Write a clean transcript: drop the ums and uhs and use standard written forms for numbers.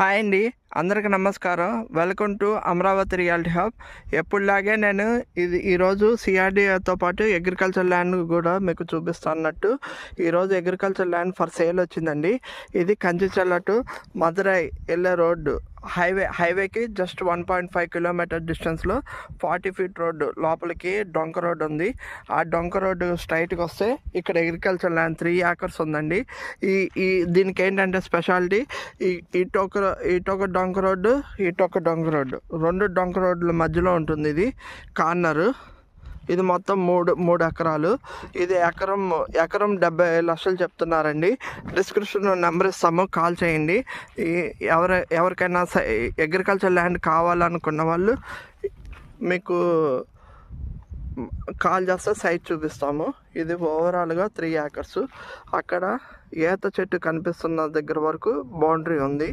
Hi అండి, అందరికీ నమస్కారం. Welcome to Amaravati reality hub. ఎప్పుడులాగే నేను ఈరోజు సిఆర్డీఏతో పాటు అగ్రికల్చర్ ల్యాండ్ కూడా మీకు చూపిస్తున్నట్టు ఈరోజు అగ్రికల్చర్ ల్యాండ్ ఫర్ సేల్ వచ్చిందండి. ఇది కంచిచర్ల టు మదురై వెళ్ళే రోడ్డు హైవేకి జస్ట్ 1.5 కిలోమీటర్ డిస్టెన్స్లో 40 ఫీట్ రోడ్డు లోపలికి డొంక రోడ్డు ఉంది. ఆ డొంక రోడ్డు స్ట్రైట్గా వస్తే ఇక్కడ అగ్రికల్చర్ ల్యాండ్ 3 acres ఉందండి. ఈ దీనికి ఏంటంటే స్పెషాలిటీ, ఇటొక డొంక రోడ్డు, ఇటొక డొంక రోడ్డు, 2 డొంక రోడ్ల మధ్యలో ఉంటుంది. ఇది కార్నరు. ఇది మొత్తం మూడు ఎకరాలు. ఇది ఎకరం 70 లక్షలు చెప్తున్నారండి. డిస్క్రిప్షన్లో నెంబర్ ఇస్తాము, కాల్ చేయండి. ఎవరికైనా అగ్రికల్చర్ ల్యాండ్ కావాలనుకున్న వాళ్ళు మీకు కాల్ చేస్తే సైట్ చూపిస్తాము. ఇది ఓవరాల్గా 3 acres. అక్కడ ఈత చెట్టు కనిపిస్తున్న దగ్గర వరకు బౌండరీ ఉంది.